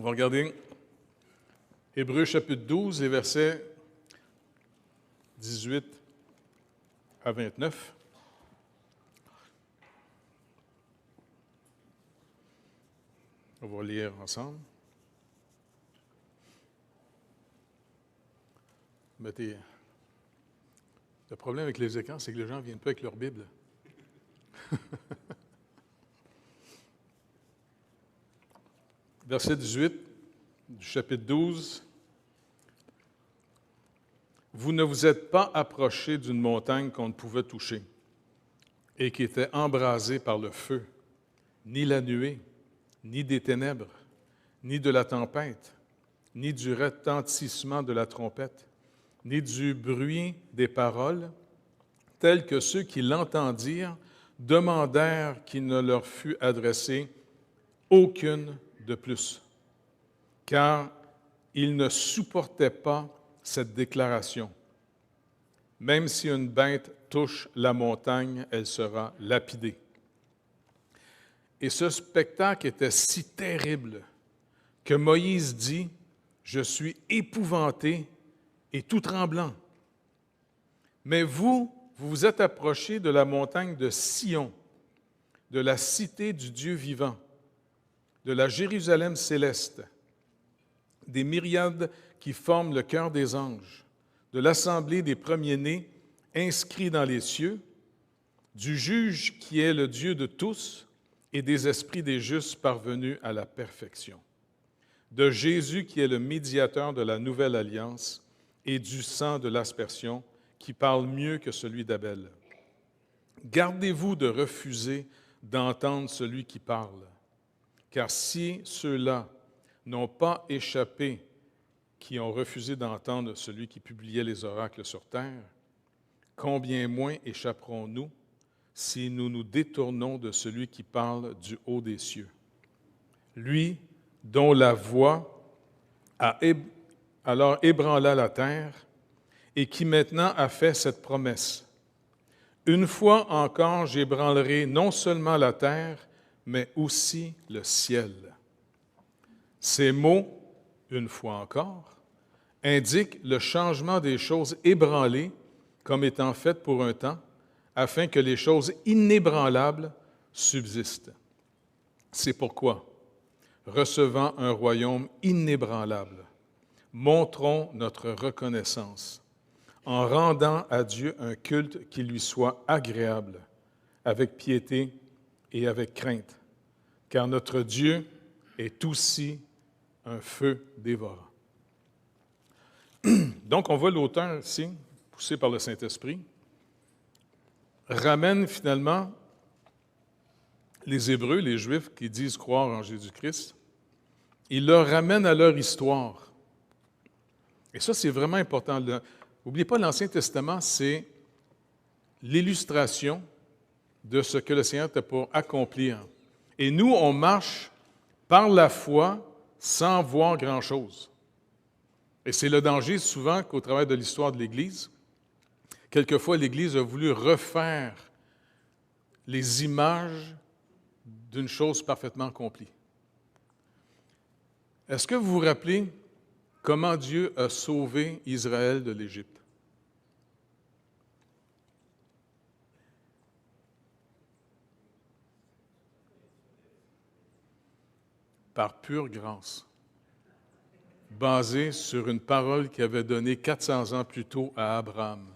va regarder Hébreux chapitre 12, les versets 18 à 29. On va lire ensemble. Mettez. Le problème avec les écrans, c'est que les gens ne viennent pas avec leur Bible. Verset 18 du chapitre 12. Vous ne vous êtes pas approchés d'une montagne qu'on ne pouvait toucher et qui était embrasée par le feu, ni la nuée, ni des ténèbres, ni de la tempête, ni du retentissement de la trompette, ni du bruit des paroles, tels que ceux qui l'entendirent demandèrent qu'il ne leur fût adressé aucune de plus, car ils ne supportaient pas cette déclaration. Même si une bête touche la montagne, elle sera lapidée. Et ce spectacle était si terrible que Moïse dit, « Je suis épouvanté et tout tremblant. Mais vous vous êtes approchés de la montagne de Sion, de la cité du Dieu vivant, de la Jérusalem céleste, des myriades qui forment le cœur des anges, de l'assemblée des premiers-nés inscrits dans les cieux, du juge qui est le Dieu de tous et des esprits des justes parvenus à la perfection, de Jésus qui est le médiateur de la nouvelle alliance et du sang de l'aspersion qui parle mieux que celui d'Abel. Gardez-vous de refuser d'entendre celui qui parle, car si ceux-là n'ont pas échappé, qui ont refusé d'entendre celui qui publiait les oracles sur terre, combien moins échapperons-nous si nous nous détournons de celui qui parle du haut des cieux, lui dont la voix a alors ébranla la terre et qui maintenant a fait cette promesse. Une fois encore, j'ébranlerai non seulement la terre, mais aussi le ciel. Ces mots, une fois encore, indiquent le changement des choses ébranlées comme étant faites pour un temps, afin que les choses inébranlables subsistent. C'est pourquoi, recevant un royaume inébranlable, montrons notre reconnaissance en rendant à Dieu un culte qui lui soit agréable, avec piété et avec crainte, car notre Dieu est aussi un feu dévorant. Donc, on voit l'auteur ici, poussé par le Saint-Esprit, ramène finalement les Hébreux, les Juifs qui disent croire en Jésus-Christ, il leur ramène à leur histoire. Et ça, c'est vraiment important. N'oubliez pas, l'Ancien Testament, c'est l'illustration de ce que le Seigneur était pour accomplir. Et nous, on marche par la foi sans voir grand-chose. Et c'est le danger souvent qu'au travers de l'histoire de l'Église, quelquefois l'Église a voulu refaire les images d'une chose parfaitement accomplie. Est-ce que vous vous rappelez comment Dieu a sauvé Israël de l'Égypte? Par pure grâce, basée sur une parole qu'il avait donnée 400 ans plus tôt à Abraham.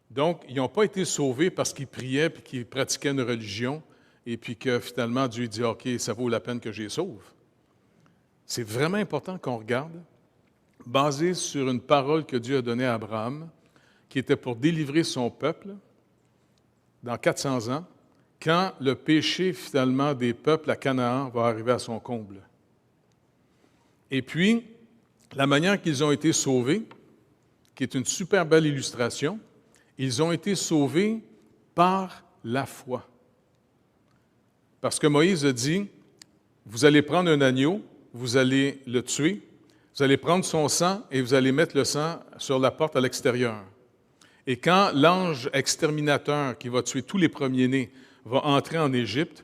Donc, ils n'ont pas été sauvés parce qu'ils priaient et qu'ils pratiquaient une religion et puis que finalement Dieu dit « OK, ça vaut la peine que je les sauve ». C'est vraiment important qu'on regarde, basé sur une parole que Dieu a donnée à Abraham, qui était pour délivrer son peuple dans 400 ans, quand le péché finalement des peuples à Canaan va arriver à son comble. Et puis, la manière qu'ils ont été sauvés, qui est une super belle illustration, ils ont été sauvés par la foi. Parce que Moïse a dit, vous allez prendre un agneau, vous allez le tuer, vous allez prendre son sang et vous allez mettre le sang sur la porte à l'extérieur. Et quand l'ange exterminateur qui va tuer tous les premiers-nés va entrer en Égypte,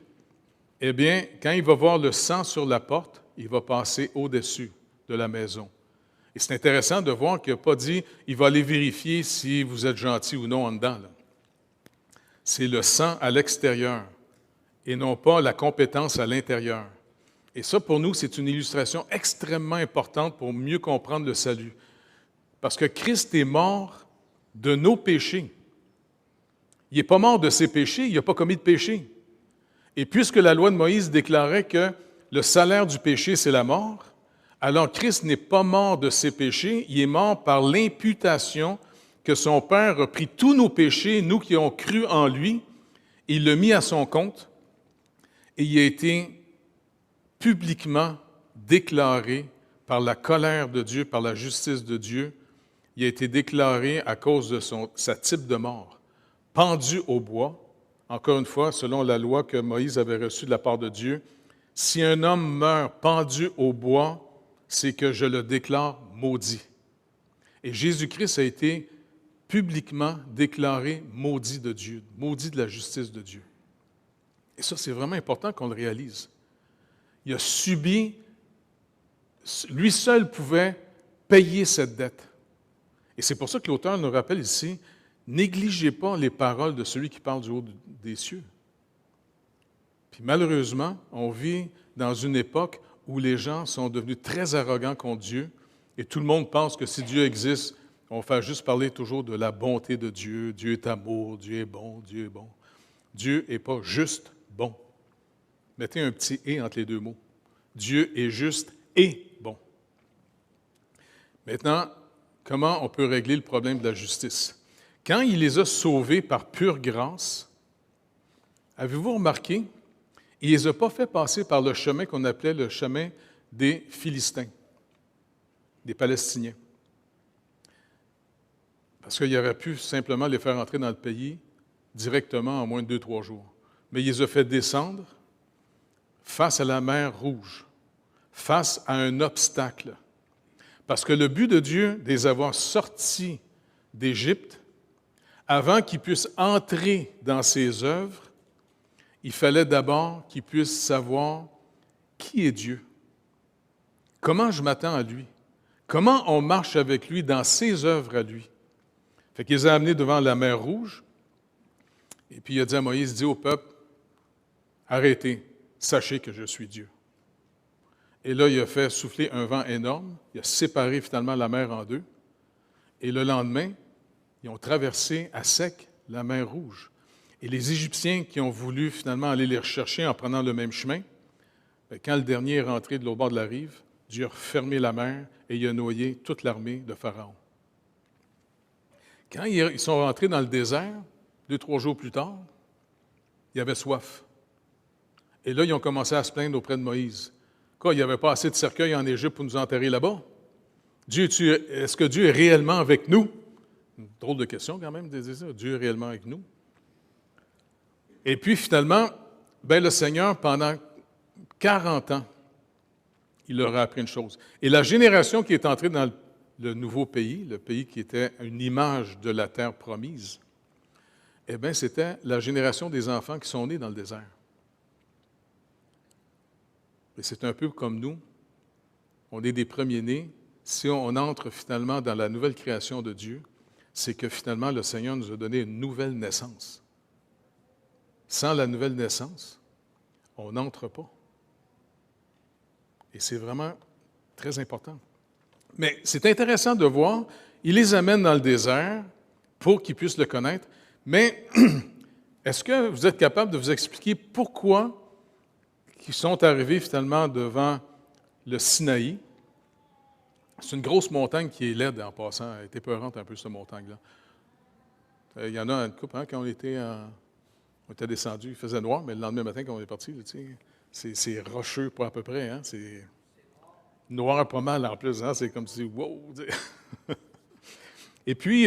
eh bien, quand il va voir le sang sur la porte, il va passer au-dessus de la maison. Et c'est intéressant de voir qu'il n'a pas dit il va aller vérifier si vous êtes gentil ou non en dedans. Là. C'est le sang à l'extérieur et non pas la compétence à l'intérieur. Et ça, pour nous, c'est une illustration extrêmement importante pour mieux comprendre le salut. Parce que Christ est mort de nos péchés. Il n'est pas mort de ses péchés, il n'a pas commis de péché. Et puisque la loi de Moïse déclarait que le salaire du péché, c'est la mort, alors Christ n'est pas mort de ses péchés, il est mort par l'imputation que son Père a pris tous nos péchés, nous qui avons cru en lui, il l'a mis à son compte et il a été publiquement déclaré par la colère de Dieu, par la justice de Dieu, il a été déclaré à cause de sa type de mort, pendu au bois, encore une fois, selon la loi que Moïse avait reçue de la part de Dieu, si un homme meurt pendu au bois, c'est que je le déclare maudit. Et Jésus-Christ a été publiquement déclaré maudit de Dieu, maudit de la justice de Dieu. Et ça, c'est vraiment important qu'on le réalise. Il a subi, lui seul pouvait payer cette dette. Et c'est pour ça que l'auteur nous rappelle ici, négligez pas les paroles de celui qui parle du haut des cieux. Puis malheureusement, on vit dans une époque où les gens sont devenus très arrogants contre Dieu et tout le monde pense que si Dieu existe, on va juste parler toujours de la bonté de Dieu. Dieu est amour, Dieu est bon, Dieu est bon. Dieu n'est pas juste bon. Mettez un petit « et » entre les deux mots. Dieu est juste et bon. Maintenant, comment on peut régler le problème de la justice? Quand il les a sauvés par pure grâce, avez-vous remarqué, il ne les a pas fait passer par le chemin qu'on appelait le chemin des Philistins, des Palestiniens. Parce qu'il aurait pu simplement les faire entrer dans le pays directement en moins de 2-3 jours. Mais il les a fait descendre face à la mer Rouge, face à un obstacle. Parce que le but de Dieu de les avoir sortis d'Égypte, avant qu'ils puissent entrer dans ses œuvres, il fallait d'abord qu'ils puissent savoir qui est Dieu, comment je m'attends à lui, comment on marche avec lui dans ses œuvres à lui. Fait qu'il les a amenés devant la mer Rouge, et puis il a dit à Moïse, dis au peuple, arrêtez, sachez que je suis Dieu. Et là, il a fait souffler un vent énorme, il a séparé finalement la mer en deux, et le lendemain, ils ont traversé à sec la mer Rouge. Et les Égyptiens qui ont voulu finalement aller les rechercher en prenant le même chemin, quand le dernier est rentré de l'autre bord de la rive, Dieu a fermé la mer et il a noyé toute l'armée de Pharaon. Quand ils sont rentrés dans le désert, 2-3 jours plus tard, ils avaient soif. Et là, ils ont commencé à se plaindre auprès de Moïse. Quoi, il n'y avait pas assez de cercueils en Égypte pour nous enterrer là-bas? Est-ce que Dieu est réellement avec nous? Une drôle de question quand même, de dire ça. Dieu est réellement avec nous? Et puis finalement, le Seigneur, pendant 40 ans, il leur a appris une chose. Et la génération qui est entrée dans le nouveau pays, le pays qui était une image de la terre promise, c'était la génération des enfants qui sont nés dans le désert. Et c'est un peu comme nous. On est des premiers-nés. Si on entre finalement dans la nouvelle création de Dieu, c'est que finalement le Seigneur nous a donné une nouvelle naissance. Sans la nouvelle naissance, on n'entre pas. Et c'est vraiment très important. Mais c'est intéressant de voir, il les amène dans le désert pour qu'ils puissent le connaître, mais est-ce que vous êtes capable de vous expliquer pourquoi ils sont arrivés finalement devant le Sinaï? C'est une grosse montagne qui est laide en passant, elle est épeurante un peu cette montagne-là. Il y en a une couple, quand on était descendu, il faisait noir, mais le lendemain matin, quand on est parti, c'est rocheux pas à peu près. Hein? C'est noir pas mal en plus. Hein? C'est comme si, wow! Et puis,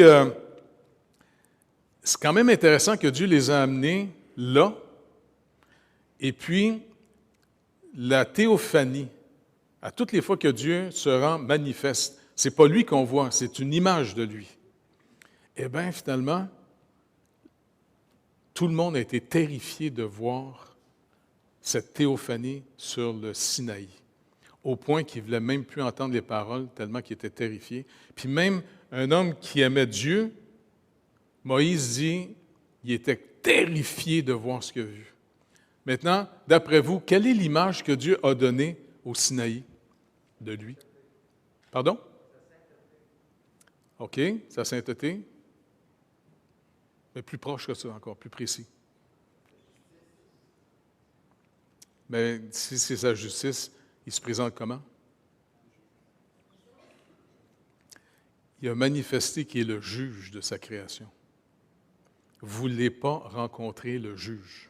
c'est quand même intéressant que Dieu les a amenés là. Et puis, la théophanie, à toutes les fois que Dieu se rend manifeste, ce n'est pas lui qu'on voit, c'est une image de lui. Eh bien, finalement, tout le monde a été terrifié de voir cette théophanie sur le Sinaï. au point qu'il ne voulait même plus entendre les paroles, tellement qu'il était terrifié. Puis même un homme qui aimait Dieu, Moïse dit, il était terrifié de voir ce qu'il a vu. Maintenant, d'après vous, quelle est l'image que Dieu a donnée au Sinaï de lui? Pardon? OK, sa sainteté. Mais plus proche que ça encore, plus précis. Mais si c'est sa justice, il se présente comment? Il a manifesté qu'il est le juge de sa création. Vous ne voulez pas rencontrer le juge.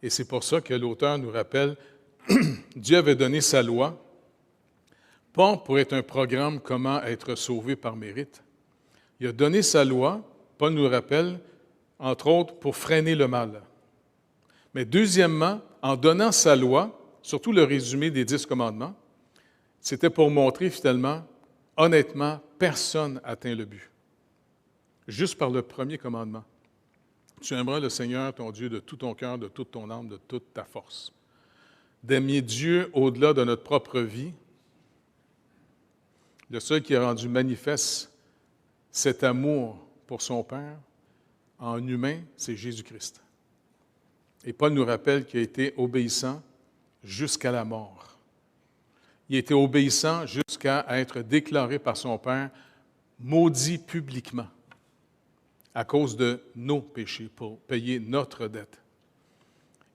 Et c'est pour ça que l'auteur nous rappelle, Dieu avait donné sa loi, pas pour être un programme comment être sauvé par mérite. Il a donné sa loi, Paul nous rappelle, entre autres, pour freiner le mal. Mais deuxièmement, en donnant sa loi, surtout le résumé des 10 commandements, c'était pour montrer finalement, honnêtement, personne n'atteint le but. Juste par le premier commandement. Tu aimeras le Seigneur, ton Dieu, de tout ton cœur, de toute ton âme, de toute ta force. D'aimer Dieu au-delà de notre propre vie. Le seul qui a rendu manifeste cet amour pour son Père en humain, c'est Jésus-Christ. Et Paul nous rappelle qu'il a été obéissant jusqu'à la mort. Il a été obéissant jusqu'à être déclaré par son Père maudit publiquement à cause de nos péchés, pour payer notre dette.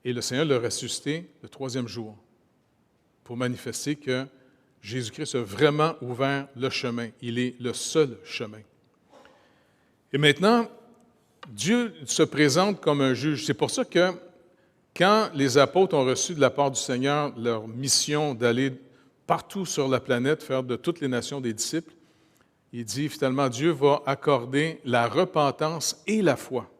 Et le Seigneur l'a ressuscité le 3e jour pour manifester que Jésus-Christ a vraiment ouvert le chemin. Il est le seul chemin. Et maintenant, Dieu se présente comme un juge. C'est pour ça que quand les apôtres ont reçu de la part du Seigneur leur mission d'aller partout sur la planète, faire de toutes les nations des disciples, il dit finalement, Dieu va accorder la repentance et la foi.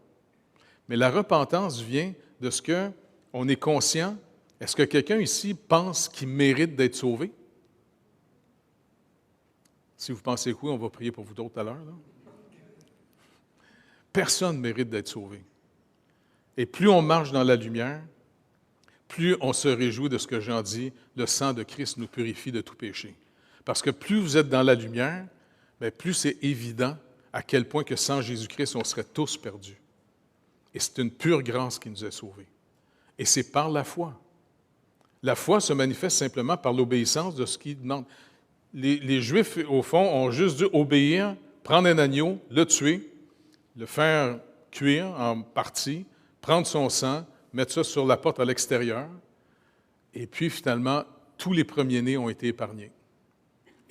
Mais la repentance vient de ce qu'on est conscient. Est-ce que quelqu'un ici pense qu'il mérite d'être sauvé? Si vous pensez que oui, on va prier pour vous d'autres tout à l'heure. Là. Personne ne mérite d'être sauvé. Et plus on marche dans la lumière, plus on se réjouit de ce que Jean dit, le sang de Christ nous purifie de tout péché. Parce que plus vous êtes dans la lumière, bien, plus c'est évident à quel point que sans Jésus-Christ, on serait tous perdus. Et c'est une pure grâce qui nous a sauvés. Et c'est par la foi. La foi se manifeste simplement par l'obéissance de ce qu'il demande. Les Juifs, au fond, ont juste dû obéir, prendre un agneau, le tuer, le faire cuire en partie, prendre son sang, mettre ça sur la porte à l'extérieur, et puis finalement, tous les premiers-nés ont été épargnés.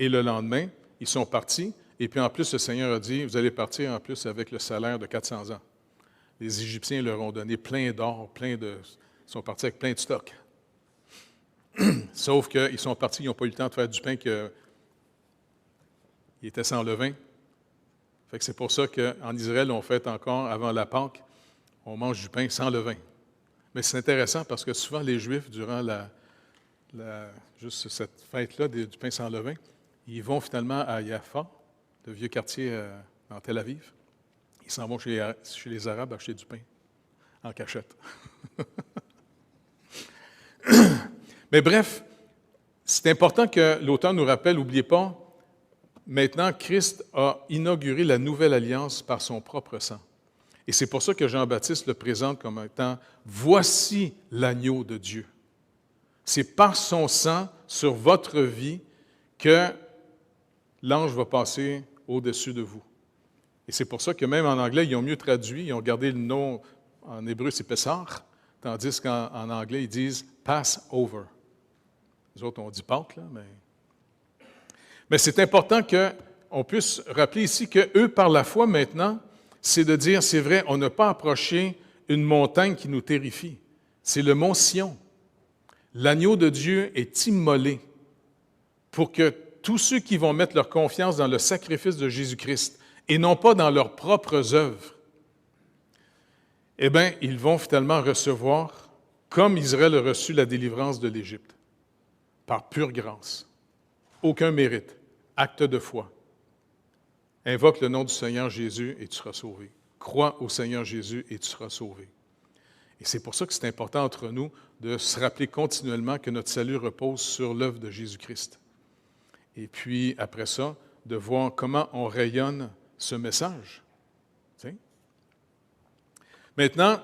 Et le lendemain, ils sont partis, et puis en plus, le Seigneur a dit, vous allez partir en plus avec le salaire de 400 ans. Les Égyptiens leur ont donné plein d'or, ils sont partis avec plein de stocks. Sauf qu'ils sont partis, ils n'ont pas eu le temps de faire du pain il était sans levain. Fait que c'est pour ça qu'en Israël, on fête encore, avant la Pâque, on mange du pain sans levain. Mais c'est intéressant parce que souvent, les Juifs, durant juste cette fête-là du pain sans levain, ils vont finalement à Jaffa, le vieux quartier dans Tel Aviv. Ils s'en vont chez les Arabes acheter du pain en cachette. Mais bref, c'est important que l'auteur nous rappelle, n'oubliez pas, maintenant, Christ a inauguré la nouvelle alliance par son propre sang. Et c'est pour ça que Jean-Baptiste le présente comme étant « Voici l'agneau de Dieu ». C'est par son sang sur votre vie que l'ange va passer au-dessus de vous. Et c'est pour ça que même en anglais, ils ont mieux traduit, ils ont gardé le nom, en hébreu c'est Pessah, tandis qu'en anglais, ils disent « Passover ». Les autres, on dit Pâques, là, mais c'est important qu'on puisse rappeler ici qu'eux, par la foi maintenant, c'est de dire, c'est vrai, on n'a pas approché une montagne qui nous terrifie. C'est le mont Sion. L'agneau de Dieu est immolé pour que tous ceux qui vont mettre leur confiance dans le sacrifice de Jésus-Christ et non pas dans leurs propres œuvres, eh bien, ils vont finalement recevoir, comme Israël a reçu la délivrance de l'Égypte, par pure grâce. Aucun mérite. Acte de foi. Invoque le nom du Seigneur Jésus et tu seras sauvé. Crois au Seigneur Jésus et tu seras sauvé. Et c'est pour ça que c'est important entre nous de se rappeler continuellement que notre salut repose sur l'œuvre de Jésus-Christ. Et puis, après ça, de voir comment on rayonne ce message. T'sais? Maintenant,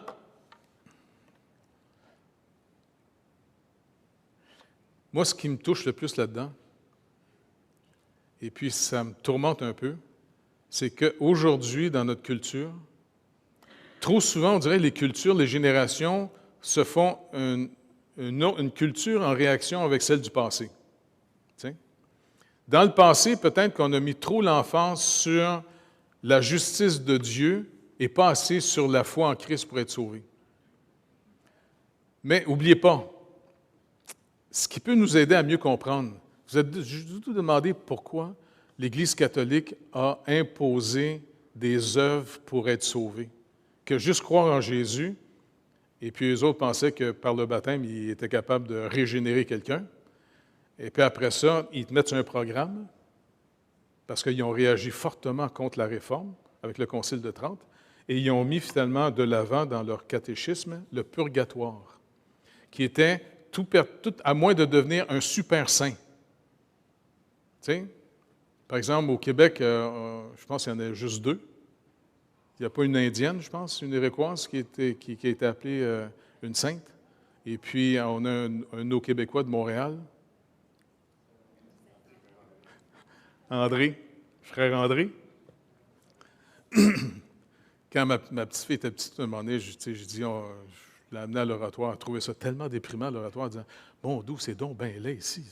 moi, ce qui me touche le plus là-dedans, et puis ça me tourmente un peu, c'est qu'aujourd'hui, dans notre culture, trop souvent, on dirait les cultures, les générations se font une culture en réaction avec celle du passé. T'sais? Dans le passé, peut-être qu'on a mis trop l'emphase sur la justice de Dieu et pas assez sur la foi en Christ pour être sauvé. Mais n'oubliez pas, ce qui peut nous aider à mieux comprendre, je vous demandé pourquoi l'Église catholique a imposé des œuvres pour être sauvé. Que juste croire en Jésus, et puis eux autres pensaient que par le baptême, ils étaient capables de régénérer quelqu'un. Et puis après ça, ils te mettent sur un programme, parce qu'ils ont réagi fortement contre la réforme, avec le Concile de Trente, et ils ont mis finalement de l'avant dans leur catéchisme le purgatoire, qui était tout à moins de devenir un super saint. Tu sais? Par exemple, au Québec, je pense qu'il y en a juste 2. Il n'y a pas une Indienne, je pense, une Iroquoise qui a été appelée une sainte. Et puis, on a un autre Québécois de Montréal. André, frère André. Quand ma petite fille était petite, à un moment donné, je dis, je l'ai amenée à l'oratoire, elle trouvait ça tellement déprimant, l'oratoire, en disant, bon, d'où c'est donc bien laid ici.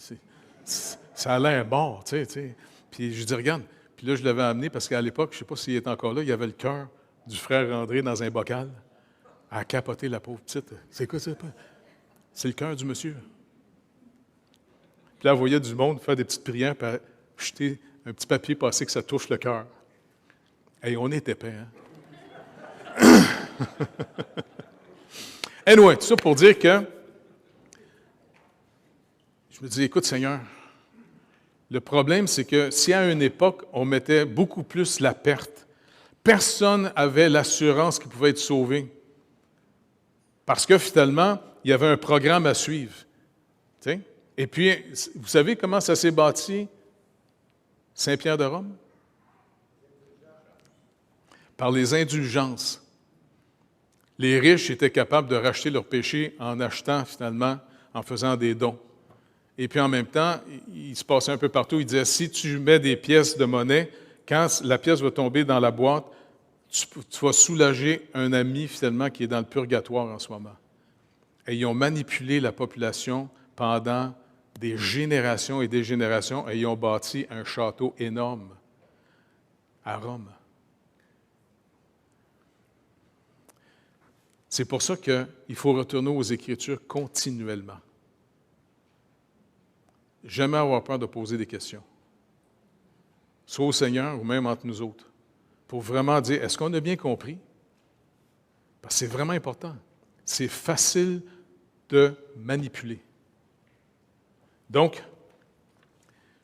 Ça a l'air mort, tu sais. Puis je dis, regarde. Puis là, je l'avais amené parce qu'à l'époque, je ne sais pas s'il est encore là, il y avait le cœur du frère André dans un bocal, à capoter la pauvre petite. C'est quoi ça? C'est le cœur du monsieur. Puis là, elle voyait du monde faire des petites prières, puis jeter un petit papier passé que ça touche le cœur. Et on est épais, hein? Anyway, tout ça pour dire que je me dis, écoute Seigneur, le problème c'est que si à une époque on mettait beaucoup plus la perte, personne n'avait l'assurance qu'il pouvait être sauvé. Parce que finalement, il y avait un programme à suivre. T'sais? Et puis, vous savez comment ça s'est bâti, Saint-Pierre de Rome? Par les indulgences. Les riches étaient capables de racheter leurs péchés en achetant, finalement, en faisant des dons. Et puis en même temps, il se passait un peu partout, il disait, si tu mets des pièces de monnaie, quand la pièce va tomber dans la boîte, tu vas soulager un ami, finalement, qui est dans le purgatoire en ce moment. Et ils ont manipulé la population pendant des générations et des générations, et ils ont bâti un château énorme à Rome. C'est pour ça qu'il faut retourner aux Écritures continuellement. Jamais avoir peur de poser des questions. Soit au Seigneur ou même entre nous autres. Pour vraiment dire, est-ce qu'on a bien compris? Parce que c'est vraiment important. C'est facile de manipuler. Donc,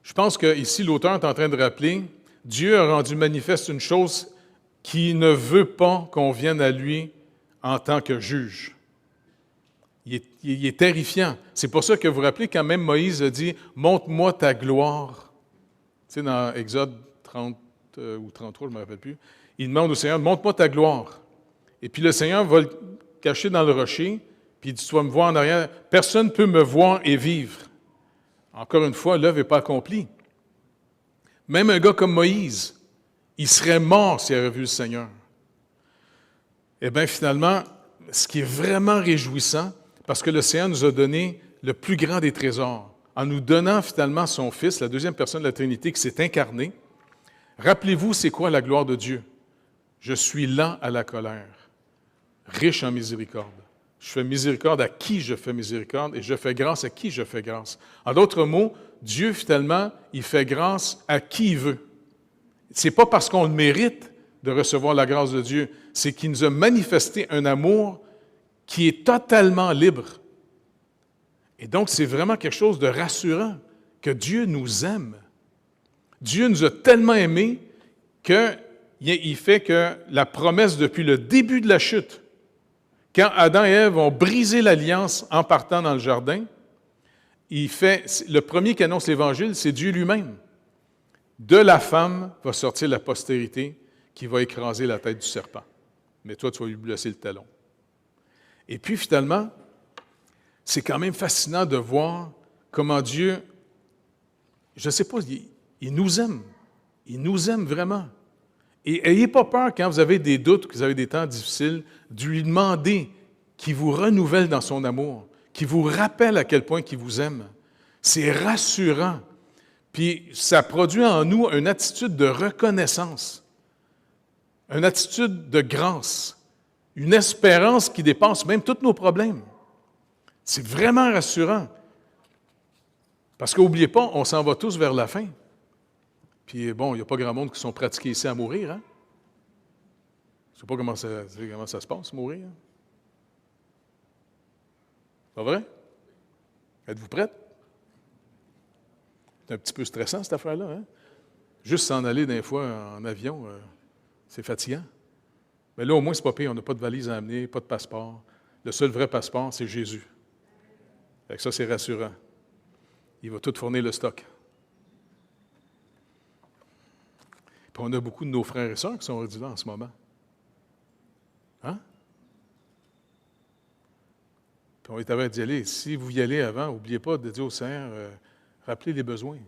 je pense qu'ici, l'auteur est en train de rappeler, Dieu a rendu manifeste une chose qui ne veut pas qu'on vienne à lui en tant que juge. Il est terrifiant. C'est pour ça que vous vous rappelez quand même Moïse a dit « Montre-moi ta gloire ». Tu sais, dans Exode 30 ou 33, je ne me rappelle plus, il demande au Seigneur « Montre-moi ta gloire ». Et puis le Seigneur va le cacher dans le rocher, puis il dit « Tu vas me voir en arrière. Personne ne peut me voir et vivre ». Encore une fois, l'œuvre n'est pas accomplie. Même un gars comme Moïse, il serait mort s'il avait vu le Seigneur. Eh bien, finalement, ce qui est vraiment réjouissant, parce que le Seigneur nous a donné le plus grand des trésors, en nous donnant finalement son Fils, la deuxième personne de la Trinité qui s'est incarnée. Rappelez-vous, c'est quoi la gloire de Dieu? Je suis lent à la colère, riche en miséricorde. Je fais miséricorde à qui je fais miséricorde et je fais grâce à qui je fais grâce. En d'autres mots, Dieu, finalement, il fait grâce à qui il veut. Ce n'est pas parce qu'on le mérite de recevoir la grâce de Dieu, c'est qu'il nous a manifesté un amour qui est totalement libre. Et donc, c'est vraiment quelque chose de rassurant, que Dieu nous aime. Dieu nous a tellement aimés qu'il fait que la promesse depuis le début de la chute, Quand Adam et Ève ont brisé l'alliance en partant dans le jardin, le premier qui annonce l'Évangile, c'est Dieu lui-même. De la femme va sortir la postérité qui va écraser la tête du serpent. Mais toi, tu vas lui blesser le talon. Et puis finalement, c'est quand même fascinant de voir comment Dieu, je ne sais pas, il nous aime. Il nous aime vraiment. Et n'ayez pas peur quand vous avez des doutes, que vous avez des temps difficiles, de lui demander qu'il vous renouvelle dans son amour, qu'il vous rappelle à quel point il vous aime. C'est rassurant. Puis ça produit en nous une attitude de reconnaissance, une attitude de grâce, une espérance qui dépasse même tous nos problèmes. C'est vraiment rassurant. Parce qu'oubliez pas, on s'en va tous vers la fin. Puis bon, il n'y a pas grand monde qui sont pratiqués ici à mourir. Hein? Je ne sais pas comment ça se passe, mourir. Hein? Pas vrai? Êtes-vous prête? C'est un petit peu stressant, cette affaire-là. Hein? Juste s'en aller des fois en avion, c'est fatigant. Mais là, au moins, c'est pas pire. On n'a pas de valise à amener, pas de passeport. Le seul vrai passeport, c'est Jésus. Fait que ça, c'est rassurant. Il va tout fournir le stock. Puis on a beaucoup de nos frères et sœurs qui sont rendus là en ce moment. Hein? Puis on est avant d'y aller. Si vous y allez avant, n'oubliez pas de dire au Seigneur, rappelez les besoins.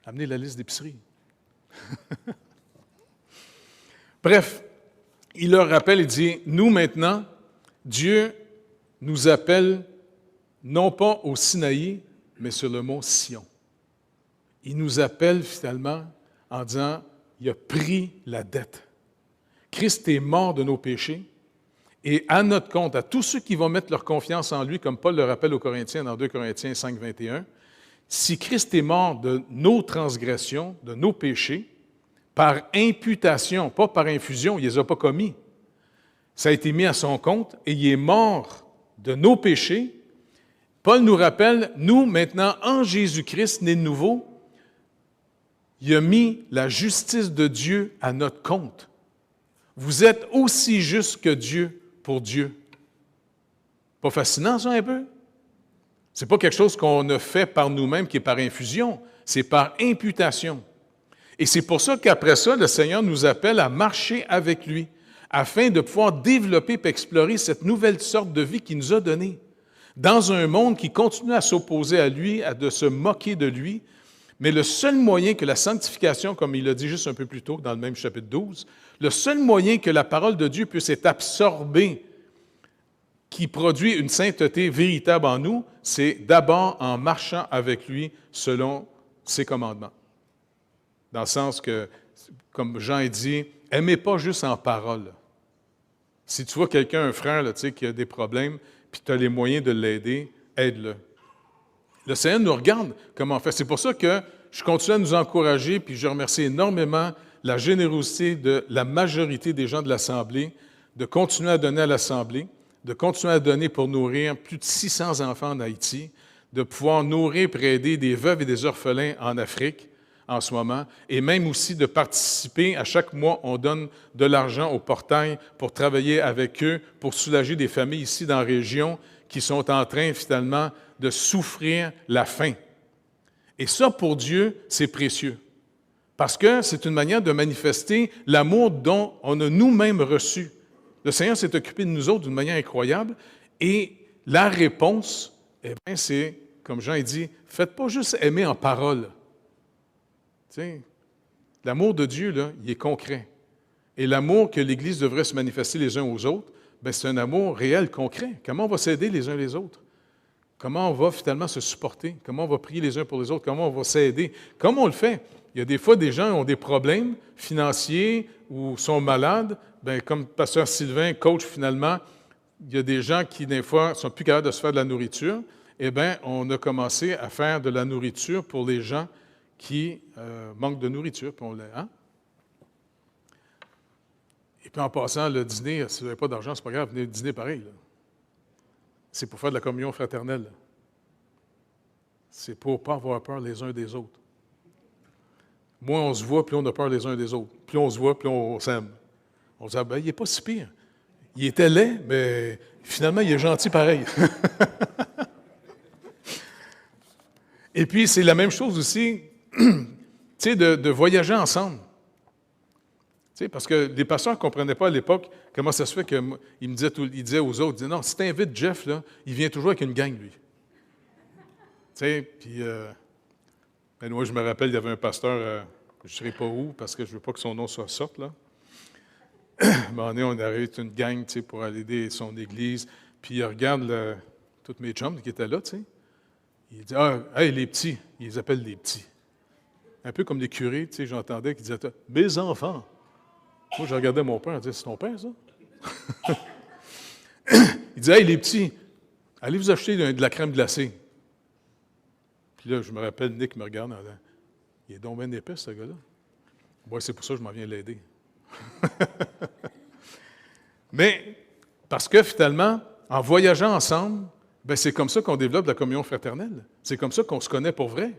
Amenez la liste d'épicerie. Bref, il leur rappelle et dit, nous maintenant, Dieu nous appelle non pas au Sinaï, mais sur le mont Sion. Il nous appelle finalement en disant, il a pris la dette. Christ est mort de nos péchés et à notre compte, à tous ceux qui vont mettre leur confiance en lui, comme Paul le rappelle aux Corinthiens dans 2 Corinthiens 5, 21, si Christ est mort de nos transgressions, de nos péchés, par imputation, pas par infusion, il ne les a pas commis. Ça a été mis à son compte et il est mort de nos péchés. Paul nous rappelle, nous, maintenant, en Jésus-Christ, nés de nouveau, il a mis la justice de Dieu à notre compte. Vous êtes aussi justes que Dieu pour Dieu. Pas fascinant, ça, un peu? Ce n'est pas quelque chose qu'on a fait par nous-mêmes qui est par infusion, c'est par imputation. Et c'est pour ça qu'après ça, le Seigneur nous appelle à marcher avec lui, afin de pouvoir développer et explorer cette nouvelle sorte de vie qu'il nous a donnée. Dans un monde qui continue à s'opposer à lui, de se moquer de lui, mais le seul moyen que la sanctification, comme il l'a dit juste un peu plus tôt dans le même chapitre 12, le seul moyen que la parole de Dieu puisse être absorbée, qui produit une sainteté véritable en nous, c'est d'abord en marchant avec lui selon ses commandements. Dans le sens que, comme Jean a dit, aimez pas juste en parole. Si tu vois quelqu'un, un frère là, qui a des problèmes, puis tu as les moyens de l'aider, aide-le. Le Seigneur nous regarde comment on fait. C'est pour ça que je continue à nous encourager, puis je remercie énormément la générosité de la majorité des gens de l'Assemblée, de continuer à donner à l'Assemblée, de continuer à donner pour nourrir plus de 600 enfants en Haïti, de pouvoir nourrir et aider des veuves et des orphelins en Afrique en ce moment, et même aussi de participer. À chaque mois, on donne de l'argent au portail pour travailler avec eux, pour soulager des familles ici dans la région qui sont en train finalement de souffrir la faim. Et ça, pour Dieu, c'est précieux. Parce que c'est une manière de manifester l'amour dont on a nous-mêmes reçu. Le Seigneur s'est occupé de nous autres d'une manière incroyable. Et la réponse, eh bien, c'est, comme Jean dit, faites pas juste aimer en parole. Tu sais, l'amour de Dieu, là, il est concret. Et l'amour que l'Église devrait se manifester les uns aux autres, bien, c'est un amour réel, concret. Comment on va s'aider les uns les autres? Comment on va finalement se supporter? Comment on va prier les uns pour les autres? Comment on va s'aider? Comment on le fait? Il y a des fois des gens qui ont des problèmes financiers ou sont malades. Bien, comme Pasteur Sylvain, coach finalement, il y a des gens qui, des fois, sont plus capables de se faire de la nourriture. Eh bien, on a commencé à faire de la nourriture pour les gens qui manquent de nourriture. Puis hein? Et puis en passant, le dîner, si vous n'avez pas d'argent, c'est pas grave, venez dîner pareil. Là. C'est pour faire de la communion fraternelle. C'est pour ne pas avoir peur les uns des autres. Moins on se voit, plus on a peur les uns des autres. Plus on se voit, plus on s'aime. On se dit, ben, il n'est pas si pire. Il était laid, mais finalement, il est gentil pareil. Et puis, c'est la même chose aussi, tu sais, de voyager ensemble. Tu sais, parce que les pasteurs ne comprenaient pas à l'époque comment ça se fait qu'il me disait aux autres, non, si tu invites Jeff, là, il vient toujours avec une gang, lui. Tu sais, puis, ben, moi, je me rappelle, il y avait un pasteur, je ne sais pas où, parce que je ne veux pas que son nom soit sorte, là. À un moment donné, on arrive une gang, tu sais, pour aller aider son église, puis il regarde tous mes chums qui étaient là, tu sais. Il dit, hey, les petits, ils les appellent les petits. Un peu comme les curés, tu sais, j'entendais qu'ils disaient, mes enfants. Moi, je regardais mon père, je disais, c'est ton père, ça? Il disait, hey, les petits, allez vous acheter de la crème glacée. Puis là, je me rappelle, Nick me regarde en disant, il est donc bien épais, ce gars-là. Moi, c'est pour ça que je m'en viens l'aider. Mais, parce que finalement, en voyageant ensemble, ben, c'est comme ça qu'on développe la communion fraternelle. C'est comme ça qu'on se connaît pour vrai,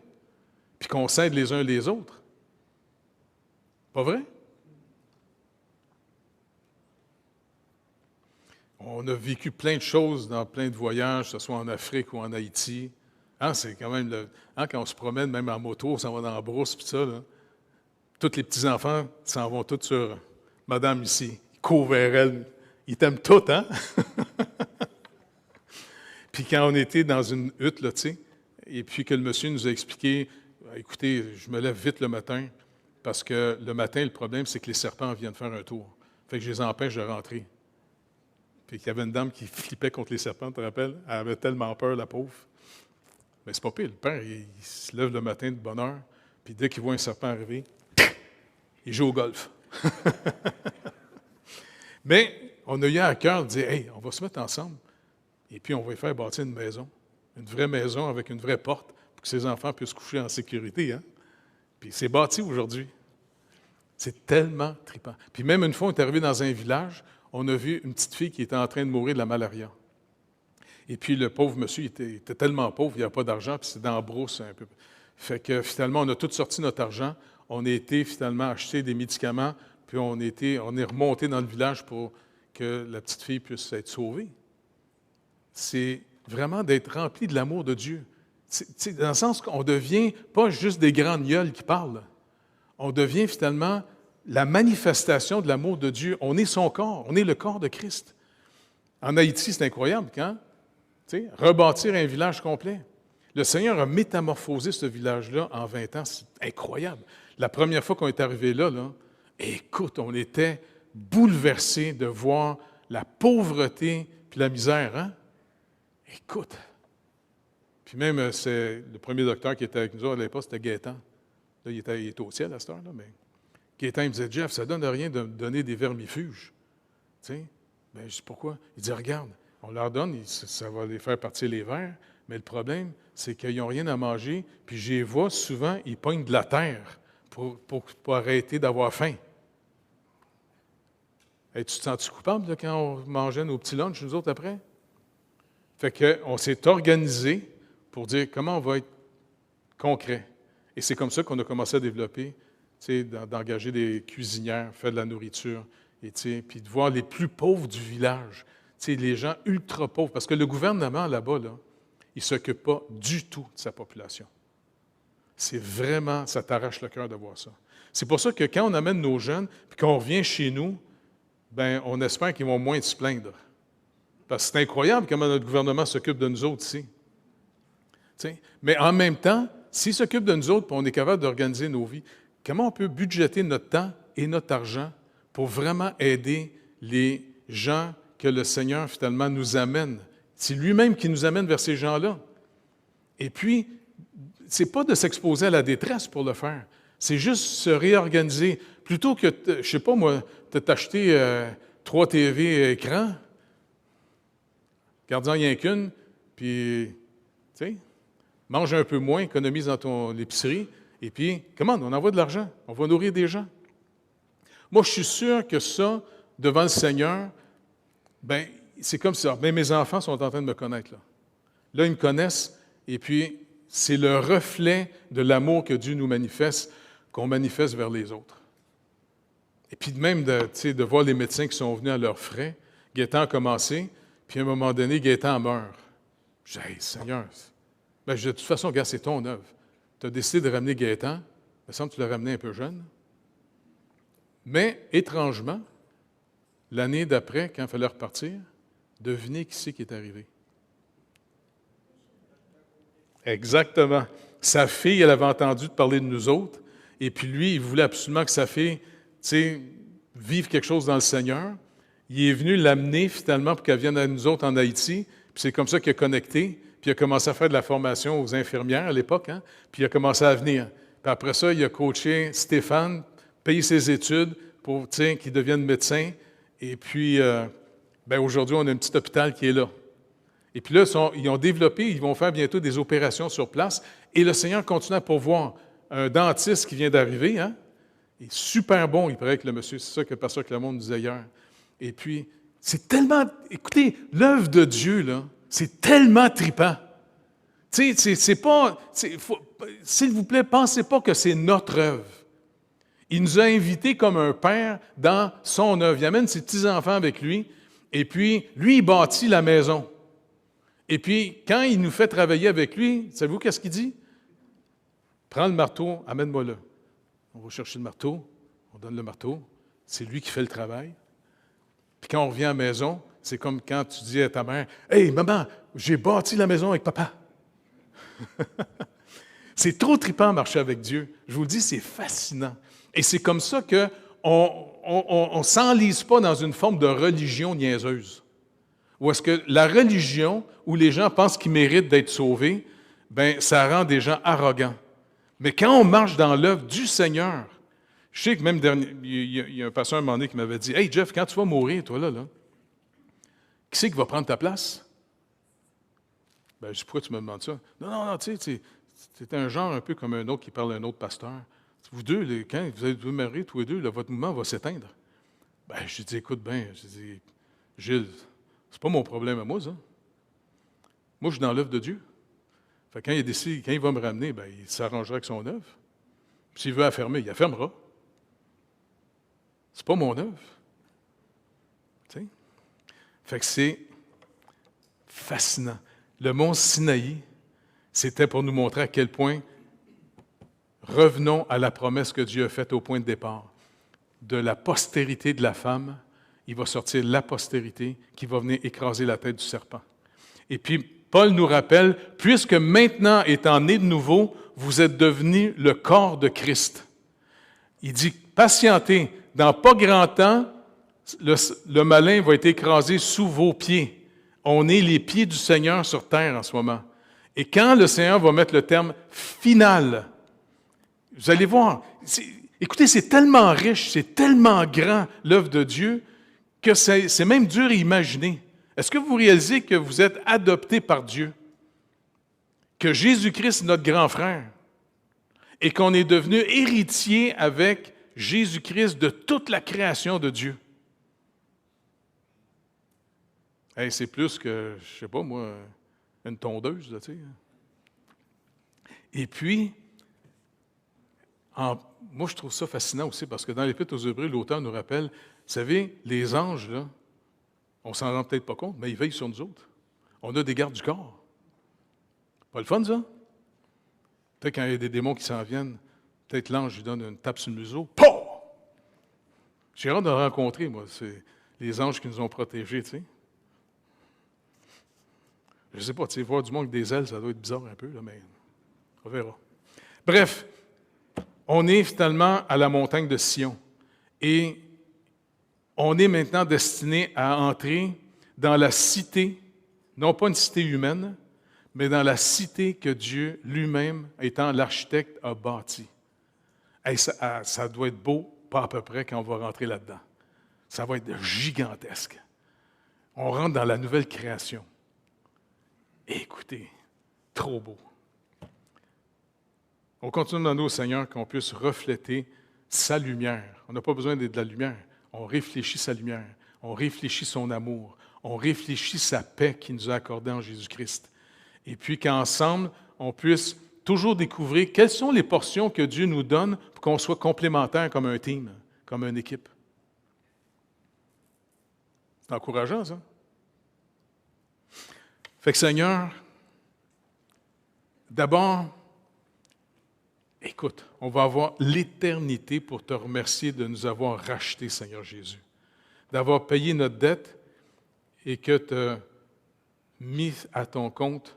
puis qu'on s'aide les uns les autres. Pas vrai? On a vécu plein de choses dans plein de voyages, que ce soit en Afrique ou en Haïti. Hein, c'est quand même, quand on se promène, même en moto, on s'en va dans la brousse, puis ça, là. Tous les petits-enfants s'en vont tous sur Madame ici. Ils courent vers elle. Ils t'aiment toutes, hein? Puis quand on était dans une hutte, là, tu sais, et puis que le monsieur nous a expliqué, écoutez, je me lève vite le matin, parce que le matin, le problème, c'est que les serpents viennent faire un tour. Fait que je les empêche de rentrer. Puis qu'il y avait une dame qui flippait contre les serpents, tu te rappelles? Elle avait tellement peur, la pauvre. Mais c'est pas pire. Le père, il se lève le matin de bonne heure, puis dès qu'il voit un serpent arriver, il joue au golf. Mais on a eu à cœur de dire, hey, on va se mettre ensemble, et puis on va y faire bâtir une maison. Une vraie maison avec une vraie porte, pour que ses enfants puissent coucher en sécurité. Hein? Puis c'est bâti aujourd'hui. C'est tellement trippant. Puis même une fois, on est arrivé dans un village, on a vu une petite fille qui était en train de mourir de la malaria. Et puis le pauvre monsieur, il était tellement pauvre, il n'y avait pas d'argent, puis c'est dans la brousse un peu. Fait que finalement, on a tout sorti notre argent, on a été finalement acheter des médicaments, puis on est remonté dans le village pour que la petite fille puisse être sauvée. C'est vraiment d'être rempli de l'amour de Dieu. C'est dans le sens qu'on devient pas juste des grands gueules qui parlent. On devient finalement la manifestation de l'amour de Dieu. On est son corps, on est le corps de Christ. En Haïti, c'est incroyable, quand? Rebâtir un village complet. Le Seigneur a métamorphosé ce village-là en 20 ans. C'est incroyable. La première fois qu'on est arrivé là, écoute, on était bouleversés de voir la pauvreté puis la misère. Hein? Écoute. Puis même, c'est le premier docteur qui était avec nous à l'époque, c'était Gaétan. Là, il était au ciel à cette heure-là, mais Gaétan, il me disait, Jeff, ça ne donne rien de me donner des vermifuges. Tu sais? Bien, je dis, pourquoi? Il dit, regarde, on leur donne, ça va les faire partir les vers, mais le problème, c'est qu'ils n'ont rien à manger, puis je les vois souvent, ils pognent de la terre pour arrêter d'avoir faim. Hey, tu te sens-tu coupable là, quand on mangeait nos petits lunchs, nous autres, après? Fait qu'on s'est organisé pour dire comment on va être concret. Et c'est comme ça qu'on a commencé à développer, d'engager des cuisinières, faire de la nourriture, et puis de voir les plus pauvres du village, les gens ultra pauvres, parce que le gouvernement là-bas, là, il ne s'occupe pas du tout de sa population. C'est vraiment, ça t'arrache le cœur de voir ça. C'est pour ça que quand on amène nos jeunes, puis qu'on revient chez nous, ben, on espère qu'ils vont moins se plaindre. Parce que c'est incroyable comment notre gouvernement s'occupe de nous autres ici. T'sais? Mais en même temps, s'il s'occupe de nous autres, puis on est capable d'organiser nos vies, comment on peut budgéter notre temps et notre argent pour vraiment aider les gens que le Seigneur, finalement, nous amène? C'est lui-même qui nous amène vers ces gens-là. Et puis, ce n'est pas de s'exposer à la détresse pour le faire. C'est juste se réorganiser. Plutôt que, je ne sais pas moi, de t'acheter 3 TV écrans, garde-en rien qu'une, puis, tu sais, mange un peu moins, économise dans ton épicerie, et puis, commande, on envoie de l'argent, on va nourrir des gens. Moi, je suis sûr que ça, devant le Seigneur, bien, c'est comme ça. Mais mes enfants sont en train de me connaître, là. Là, ils me connaissent, et puis, c'est le reflet de l'amour que Dieu nous manifeste, qu'on manifeste vers les autres. Et puis, même de voir les médecins qui sont venus à leurs frais, Gaétan a commencé, puis à un moment donné, Gaétan meurt. Je dis, hey, Seigneur, ben, de toute façon, regarde, c'est ton œuvre. Tu as décidé de ramener Gaétan, il me semble que tu l'as ramené un peu jeune. Mais, étrangement, l'année d'après, quand il fallait repartir, devinez qui c'est qui est arrivé. Exactement. Sa fille, elle avait entendu parler de nous autres, et puis lui, il voulait absolument que sa fille, vive quelque chose dans le Seigneur. Il est venu l'amener finalement pour qu'elle vienne à nous autres en Haïti, puis c'est comme ça qu'il a connecté, puis il a commencé à faire de la formation aux infirmières à l'époque, hein, puis il a commencé à venir. Puis après ça, il a coaché Stéphane, payé ses études pour qu'il devienne médecin, et puis aujourd'hui, on a un petit hôpital qui est là. Et puis là, ils ont développé, ils vont faire bientôt des opérations sur place. Et le Seigneur continue à pourvoir. Un dentiste qui vient d'arriver, hein? Il est super bon, il paraît que le monsieur, c'est ça que le pasteur Clermont nous disait hier. Et puis, c'est tellement... Écoutez, l'œuvre de Dieu, là, c'est tellement trippant. Tu sais, c'est pas... s'il vous plaît, pensez pas que c'est notre œuvre. Il nous a invités comme un père dans son œuvre. Il amène ses petits-enfants avec lui, et puis, lui, il bâtit la maison. Et puis, quand il nous fait travailler avec lui, savez-vous qu'est-ce qu'il dit? Prends le marteau, amène-moi-le. On va chercher le marteau, on donne le marteau, c'est lui qui fait le travail. Puis quand on revient à la maison, c'est comme quand tu dis à ta mère, « Hey, maman, j'ai bâti la maison avec papa. » C'est trop trippant marcher avec Dieu. Je vous le dis, c'est fascinant. Et c'est comme ça qu'on ne s'enlise pas dans une forme de religion niaiseuse. Ou est-ce que la religion, où les gens pensent qu'ils méritent d'être sauvés, bien, ça rend des gens arrogants. Mais quand on marche dans l'œuvre du Seigneur, je sais que même il y a un pasteur un moment donné qui m'avait dit, « Hey Jeff, quand tu vas mourir, toi là, qui c'est qui va prendre ta place? » Ben, je dis, « Pourquoi tu me demandes ça? » Non, tu sais, c'est un genre un peu comme un autre qui parle à un autre pasteur. Vous deux, quand vous allez vous marier tous les deux, là, votre mouvement va s'éteindre. Ben, je dis, « Écoute bien, je dis, Gilles, c'est pas mon problème à moi, ça. Moi, je suis dans l'œuvre de Dieu. Fait que quand il va me ramener, ben, il s'arrangera avec son œuvre. Puis s'il veut la fermer, il la fermera. C'est pas mon œuvre. Tu sais? Fait que c'est fascinant. Le mont Sinaï, c'était pour nous montrer à quel point revenons à la promesse que Dieu a faite au point de départ. De la postérité de la femme, il va sortir la postérité qui va venir écraser la tête du serpent. Et puis, Paul nous rappelle, puisque maintenant, étant né de nouveau, vous êtes devenus le corps de Christ. Il dit, patientez, dans pas grand temps, le malin va être écrasé sous vos pieds. On est les pieds du Seigneur sur terre en ce moment. Et quand le Seigneur va mettre le terme final, vous allez voir, écoutez, c'est tellement riche, c'est tellement grand, l'œuvre de Dieu, que c'est même dur à imaginer. Est-ce que vous réalisez que vous êtes adoptés par Dieu? Que Jésus-Christ est notre grand frère et qu'on est devenu héritier avec Jésus-Christ de toute la création de Dieu? Hey, c'est plus que, je sais pas moi, une tondeuse, là, tu sais. Et puis, moi je trouve ça fascinant aussi parce que dans l'Épître aux Hébreux, l'auteur nous rappelle, vous savez, les anges, là, on s'en rend peut-être pas compte, mais ils veillent sur nous autres. On a des gardes du corps. Pas le fun, ça? Peut-être quand il y a des démons qui s'en viennent, peut-être l'ange lui donne une tape sur le museau. Pouh! J'ai hâte de le rencontrer, moi. C'est les anges qui nous ont protégés, tu sais. Je ne sais pas, tu sais, voir du monde avec des ailes, ça doit être bizarre un peu, là, mais on verra. Bref, on est finalement à la montagne de Sion. Et on est maintenant destiné à entrer dans la cité, non pas une cité humaine, mais dans la cité que Dieu lui-même, étant l'architecte, a bâtie. Hey, ça doit être beau, pas à peu près, quand on va rentrer là-dedans. Ça va être gigantesque. On rentre dans la nouvelle création. Et écoutez, trop beau. On continue de demander au Seigneur qu'on puisse refléter sa lumière. On n'a pas besoin d'être de la lumière. On réfléchit sa lumière, on réfléchit son amour, on réfléchit sa paix qu'il nous a accordée en Jésus-Christ. Et puis qu'ensemble, on puisse toujours découvrir quelles sont les portions que Dieu nous donne pour qu'on soit complémentaires comme un team, comme une équipe. C'est encourageant, ça. Fait que Seigneur, d'abord, écoute, on va avoir l'éternité pour te remercier de nous avoir rachetés, Seigneur Jésus, d'avoir payé notre dette et que tu as mis à ton compte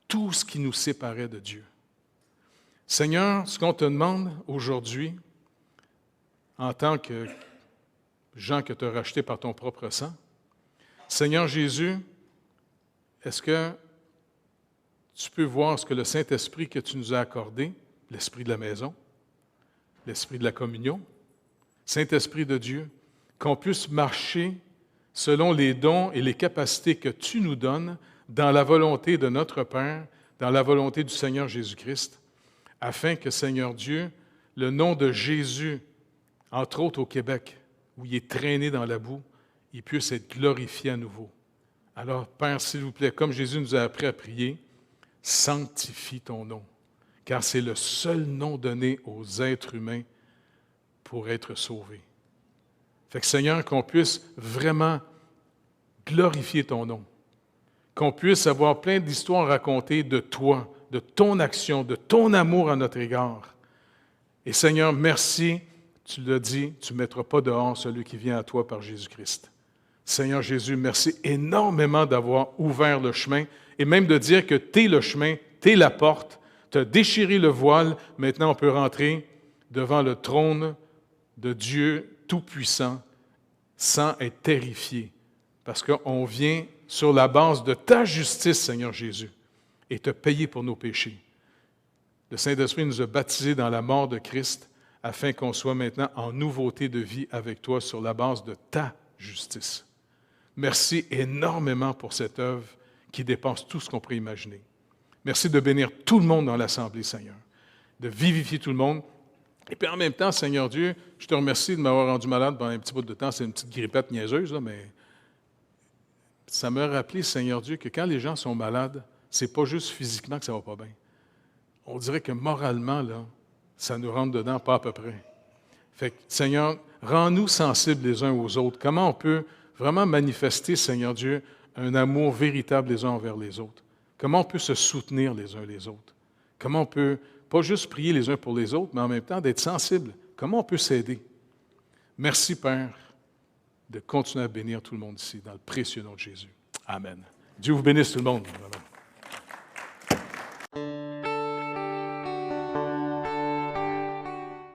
tout ce qui nous séparait de Dieu. Seigneur, ce qu'on te demande aujourd'hui, en tant que gens que tu as rachetés par ton propre sang, Seigneur Jésus, est-ce que tu peux voir ce que le Saint-Esprit que tu nous as accordé, l'Esprit de la maison, l'Esprit de la communion, Saint-Esprit de Dieu, qu'on puisse marcher selon les dons et les capacités que tu nous donnes dans la volonté de notre Père, dans la volonté du Seigneur Jésus-Christ, afin que, Seigneur Dieu, le nom de Jésus, entre autres au Québec, où il est traîné dans la boue, il puisse être glorifié à nouveau. Alors, Père, s'il vous plaît, comme Jésus nous a appris à prier, sanctifie ton nom, car c'est le seul nom donné aux êtres humains pour être sauvés. Fait que, Seigneur, qu'on puisse vraiment glorifier ton nom, qu'on puisse avoir plein d'histoires racontées de toi, de ton action, de ton amour à notre égard. Et Seigneur, merci, tu l'as dit, tu ne mettras pas dehors celui qui vient à toi par Jésus-Christ. Seigneur Jésus, merci énormément d'avoir ouvert le chemin et même de dire que tu es le chemin, tu es la porte, tu as déchiré le voile, maintenant on peut rentrer devant le trône de Dieu Tout-Puissant sans être terrifié, parce qu'on vient sur la base de ta justice, Seigneur Jésus, et te payer pour nos péchés. Le Saint-Esprit nous a baptisés dans la mort de Christ afin qu'on soit maintenant en nouveauté de vie avec toi sur la base de ta justice. Merci énormément pour cette œuvre qui dépasse tout ce qu'on pourrait imaginer. Merci de bénir tout le monde dans l'Assemblée, Seigneur, de vivifier tout le monde. Et puis en même temps, Seigneur Dieu, je te remercie de m'avoir rendu malade pendant un petit bout de temps. C'est une petite grippette niaiseuse, là, mais ça m'a rappelé, Seigneur Dieu, que quand les gens sont malades, c'est pas juste physiquement que ça va pas bien. On dirait que moralement, là, ça nous rentre dedans, pas à peu près. Fait que, Seigneur, rends-nous sensibles les uns aux autres. Comment on peut vraiment manifester, Seigneur Dieu, un amour véritable les uns envers les autres? Comment on peut se soutenir les uns les autres? Comment on peut, pas juste prier les uns pour les autres, mais en même temps d'être sensible? Comment on peut s'aider? Merci, Père, de continuer à bénir tout le monde ici, dans le précieux nom de Jésus. Amen. Dieu vous bénisse tout le monde. Amen.